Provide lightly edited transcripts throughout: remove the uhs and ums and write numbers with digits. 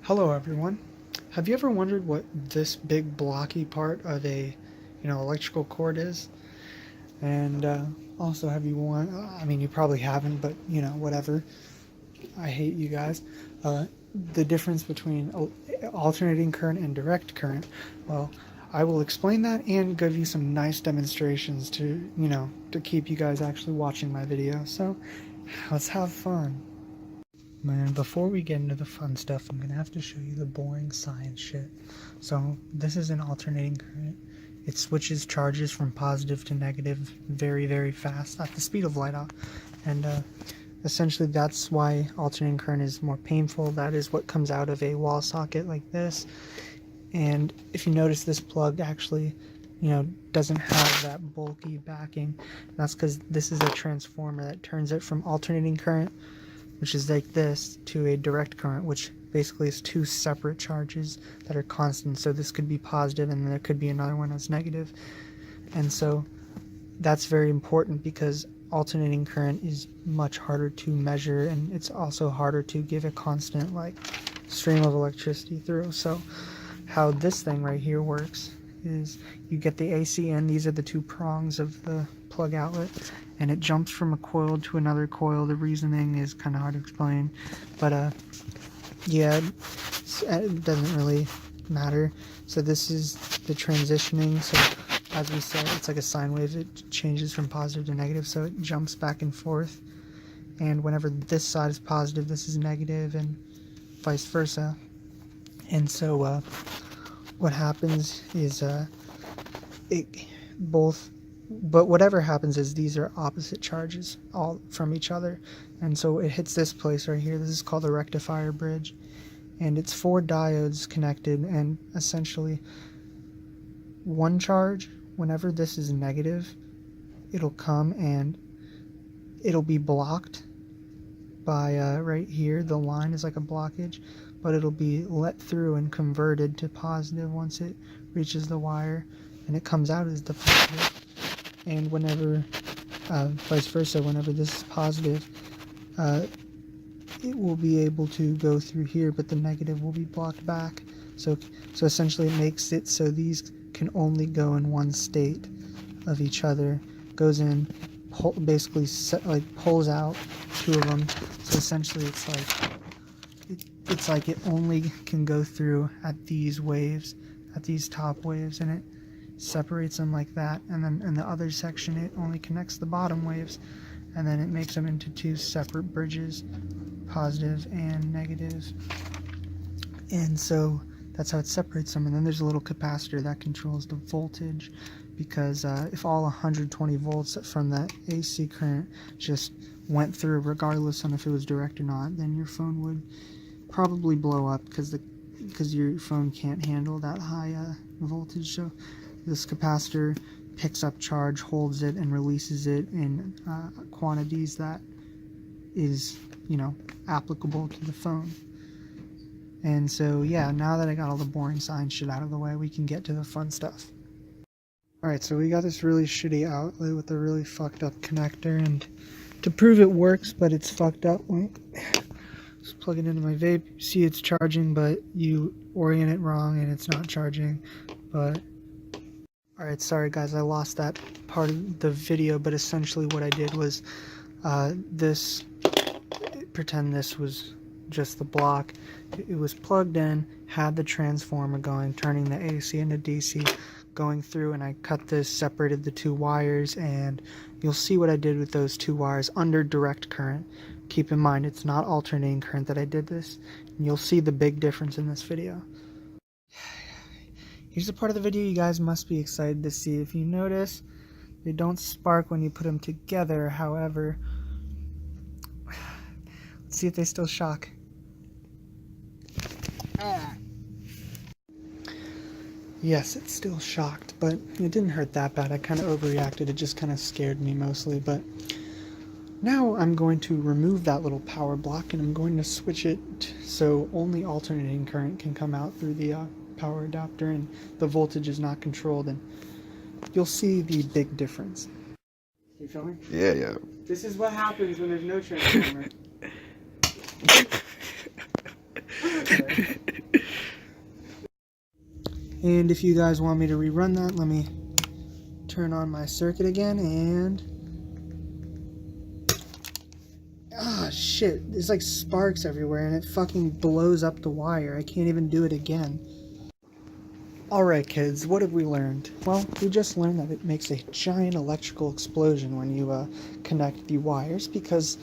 Hello everyone. Have you ever wondered what this big blocky part of a, electrical cord is? And also have you you probably haven't, but whatever. I hate you guys. The difference between alternating current and direct current. Well, I will explain that and give you some nice demonstrations to keep you guys actually watching my video. So, let's have fun. Man, before we get into the fun stuff, I'm gonna have to show you the boring science shit. So, this is an alternating current. It switches charges from positive to negative very, very fast at the speed of light out. And essentially, that's why alternating current is more painful. That is what comes out of a wall socket like this. And if you notice, this plug actually, doesn't have that bulky backing. That's because this is a transformer that turns it from alternating current, which is like this, to a direct current, which basically is two separate charges that are constant. So this could be positive and there could be another one that's negative. And so that's very important because alternating current is much harder to measure, and it's also harder to give a constant stream of electricity through. So how this thing right here works is you get the AC in, these are the two prongs of the plug outlet, and it jumps from a coil to another coil. The reasoning is kind of hard to explain, but yeah, it doesn't really matter. So this is the transitioning. So as we said, it's like a sine wave. It changes from positive to negative, so it jumps back and forth, and whenever this side is positive, this is negative, and vice versa. And so what happens is but whatever happens is these are opposite charges all from each other, and so it hits this place right here. This is called the rectifier bridge, and it's 4 diodes connected, and essentially one charge, whenever this is negative, it'll come and it'll be blocked by right here. The line is like a blockage, but it'll be let through and converted to positive once it reaches the wire, and it comes out as the positive. And whenever vice versa, whenever this is positive, it will be able to go through here, but the negative will be blocked back. So essentially it makes it so these can only go in one state of each other. Goes in, basically pulls out 2 of them. So essentially it's like it only can go through at these waves, at these top waves, and it separates them like that. And then in the other section, it only connects the bottom waves, and then it makes them into 2 separate bridges, positive and negative. And so that's how it separates them. And then there's a little capacitor that controls the voltage, because if all 120 volts from that AC current just went through, regardless on if it was direct or not, then your phone would probably blow up, because your phone can't handle that high voltage. So this capacitor picks up charge, holds it, and releases it in quantities that is, applicable to the phone. And so, yeah, now that I got all the boring science shit out of the way, we can get to the fun stuff. Alright, so we got this really shitty outlet with a really fucked up connector, and to prove it works, but it's fucked up, just plug it into my vape. You see it's charging, but you orient it wrong and it's not charging. But alright, sorry guys, I lost that part of the video, but essentially what I did was pretend this was just the block. It was plugged in, had the transformer going, turning the AC into DC, going through, and I cut this, separated the 2 wires, and you'll see what I did with those 2 wires under direct current. Keep in mind, it's not alternating current that I did this, and you'll see the big difference in this video. Here's the part of the video you guys must be excited to see. If you notice, they don't spark when you put them together. However, let's see if they still shock. Yes, it's still shocked, but it didn't hurt that bad. I kind of overreacted. It just kind of scared me mostly. But now I'm going to remove that little power block, and I'm going to switch it so only alternating current can come out through the power adapter, and the voltage is not controlled, and you'll see the big difference. You feel me? Yeah. This is what happens when there's no transformer. And if you guys want me to rerun that, let me turn on my circuit again, and ah, shit, there's like sparks everywhere and it fucking blows up the wire. I can't even do it again. Alright kids, what have we learned? Well, we just learned that it makes a giant electrical explosion when you connect the wires, because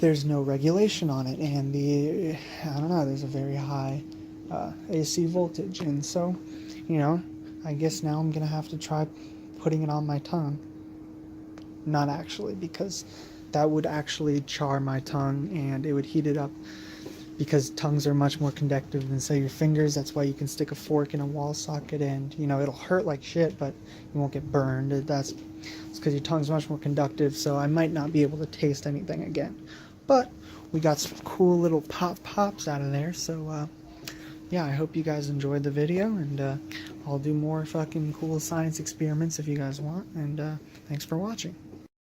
there's no regulation on it, and I don't know, there's a very high AC voltage, and so, you know, I guess now I'm gonna have to try putting it on my tongue. Not actually, because that would actually char my tongue and it would heat it up, because tongues are much more conductive than, say, your fingers. That's why you can stick a fork in a wall socket and, you know, it'll hurt like shit, but you won't get burned. It's because your tongue's much more conductive, so I might not be able to taste anything again. But we got some cool little pops out of there, so yeah, I hope you guys enjoyed the video, and I'll do more fucking cool science experiments if you guys want, and thanks for watching.